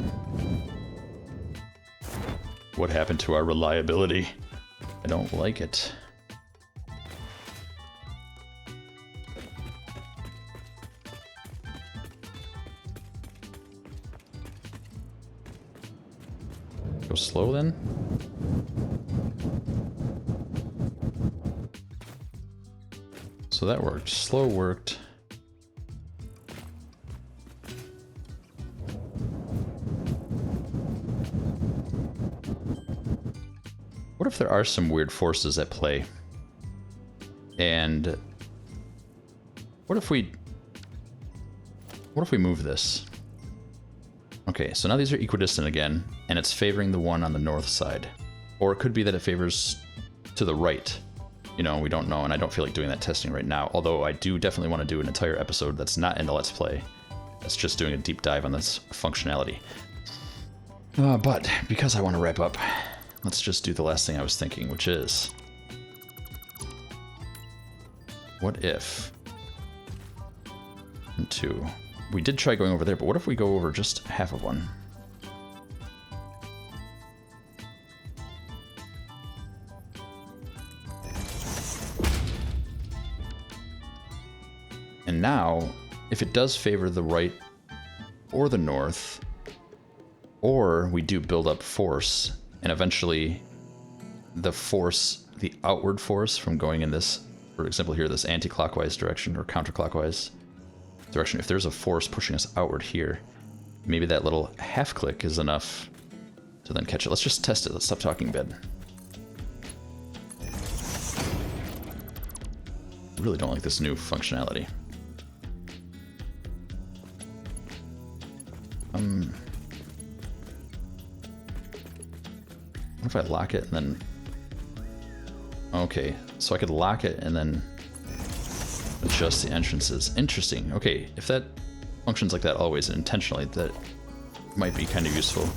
What happened to our reliability? I don't like it. Go slow then? So that worked. Slow worked. What if there are some weird forces at play? And what if we move this? Okay, so now these are equidistant again, and it's favoring the one on the north side. Or it could be that it favors to the right. You know, we don't know, and I don't feel like doing that testing right now, although I do definitely want to do an entire episode that's not in the Let's Play. That's just doing a deep dive on this functionality. But because I want to wrap up, let's just do the last thing I was thinking, which is, what if, and two, we did try going over there, but what if we go over just half of one? And now, if it does favor the right or the north, or we do build up force, and eventually the force, the outward force from going in this, for example here, this anti-clockwise direction or counterclockwise direction, if there's a force pushing us outward here, maybe that little half click is enough to then catch it. Let's just test it. Let's stop talking, Bed. I really don't like this new functionality. What if I lock it and then... Okay, so I could lock it and then adjust the entrances. Interesting. Okay, if that functions like that always and intentionally, that might be kind of useful.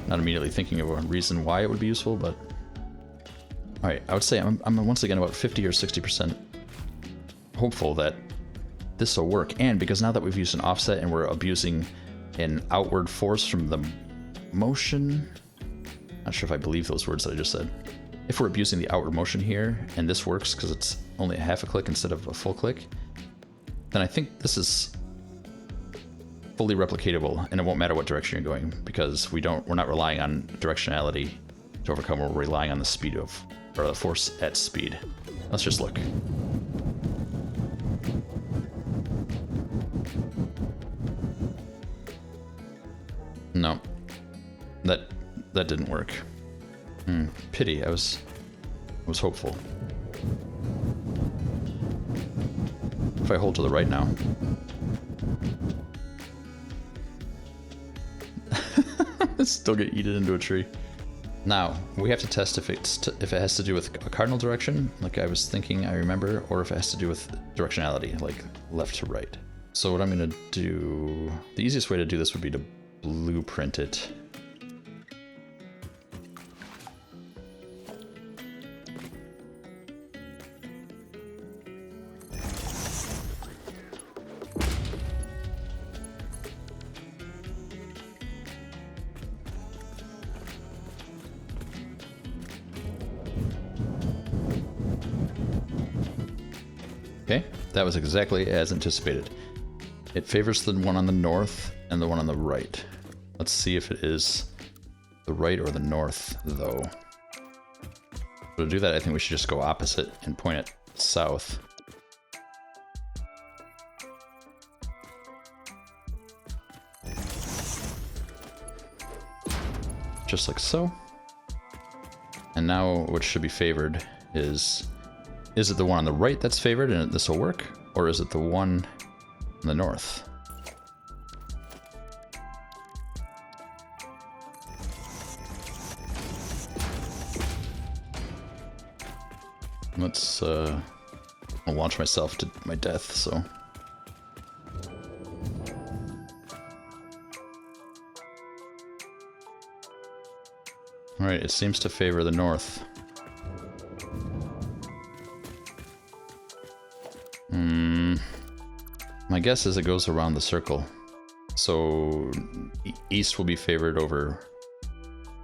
Not immediately thinking of a reason why it would be useful, but All right, I would say I'm once again about 50 or 60% hopeful that this will work. And because now that we've used an offset and we're abusing an outward force from the motion, not sure if I believe those words that I just said. If we're abusing the outward motion here, and this works because it's only a half a click instead of a full click, then I think this is fully replicatable, and it won't matter what direction you're going because we're not relying on directionality to overcome. We're relying on the speed of, or the force at speed. Let's just look. No, that didn't work. Pity. I was hopeful. If I hold to the right now. Still get yeeted into a tree. Now, we have to test if it has to do with a cardinal direction, like I was thinking I remember, or if it has to do with directionality, like left to right. So what I'm going to do... The easiest way to do this would be to blueprint it. Okay, that was exactly as anticipated. It favors the one on the north and the one on the right. Let's see if it is the right or the north, though. To do that, I think we should just go opposite and point it south. Just like so. And now what should be favored is it the one on the right that's favored and this will work? Or is it the one in the north? Let's I'll launch myself to my death, so. Alright, it seems to favor the north. My guess is it goes around the circle. So east will be favored over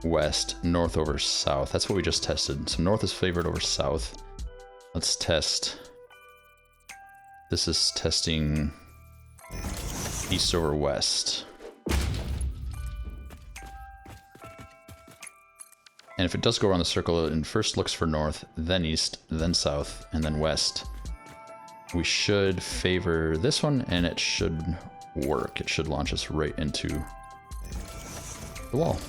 west, north over south. That's what we just tested. So north is favored over south. Let's test. This is testing east over west. And if it does go around the circle, it first looks for north, then east, then south, and then west. We should favor this one, and it should work. It should launch us right into the wall.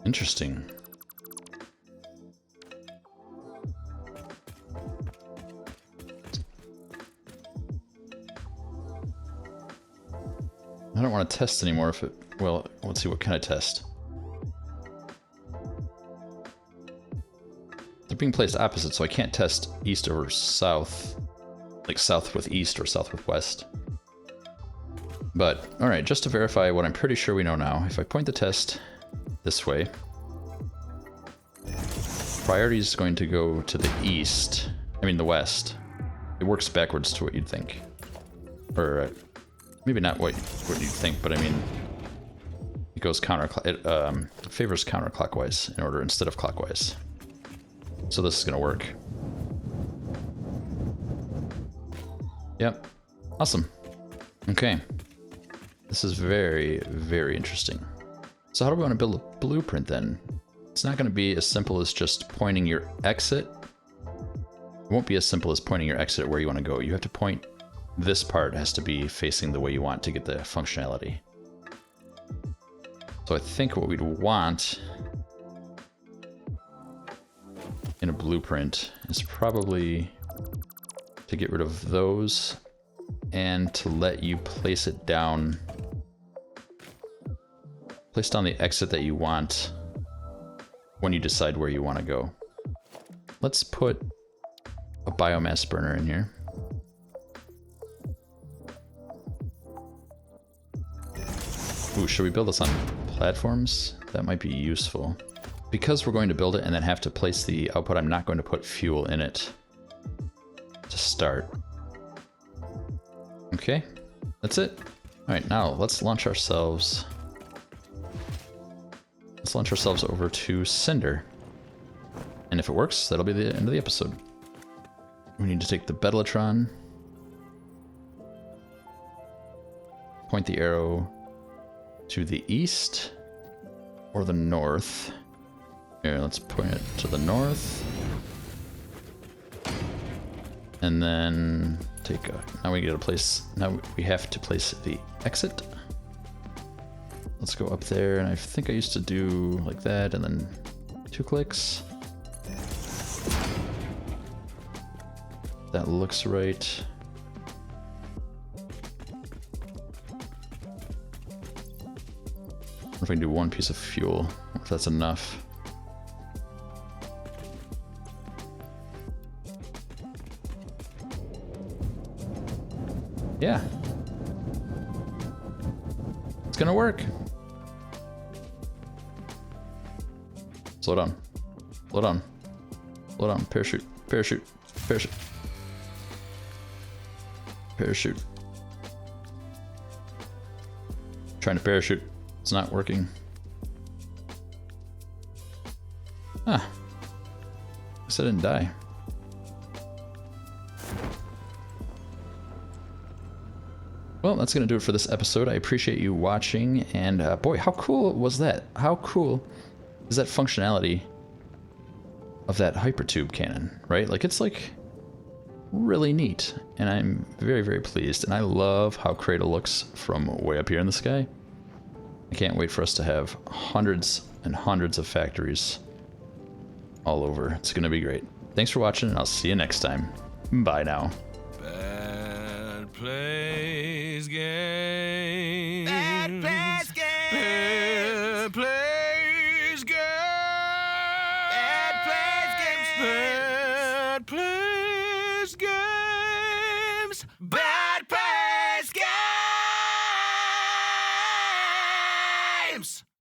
Interesting. I don't want to test anymore if it... Well, let's see what kind of test. They're being placed opposite, so I can't test east over south. Like south with east or south with west. But, alright, just to verify what I'm pretty sure we know now, if I point the test this way, priority is going to go to the east. I mean the west. It works backwards to what you'd think. Or maybe not what you'd think, but I mean it goes it favors counterclockwise in order instead of clockwise. So this is gonna work. Yep. Awesome. Okay. This is very, very interesting. So how do we want to build a blueprint then? It's not going to be as simple as just pointing your exit. It won't be as simple as pointing your exit at where you want to go. You have to point, this part has to be facing the way you want to get the functionality. So I think what we'd want in a blueprint is probably to get rid of those and to let you place it down Place down the exit that you want when you decide where you want to go. Let's put a biomass burner in here. Ooh, should we build this on platforms? That might be useful. Because we're going to build it and then have to place the output, I'm not going to put fuel in it to start. Okay, that's it. All right, now let's launch ourselves. Let's launch ourselves over to Cinder. And if it works, that'll be the end of the episode. We need to take the BEDlatron, point the arrow to the east or the north. Here, let's point it to the north. And then take a, now we have to place the exit. Let's go up there, and I think I used to do like that, and then 2 clicks. That looks right. If I can do 1 piece of fuel, if that's enough. Yeah. It's gonna work. Slow down. Slow down. Slow down. Parachute. Parachute. Parachute. Parachute. Trying to parachute. It's not working. Ah. Guess I didn't die. Well, that's going to do it for this episode. I appreciate you watching, and boy, how cool was that? How cool is that functionality of that hypertube cannon, right? Like, it's like really neat, and I'm very, very pleased, and I love how Cradle looks from way up here in the sky. I can't wait for us to have hundreds and hundreds of factories all over. It's going to be great. Thanks for watching, and I'll see you next time. Bye now. Plays games. Plays games.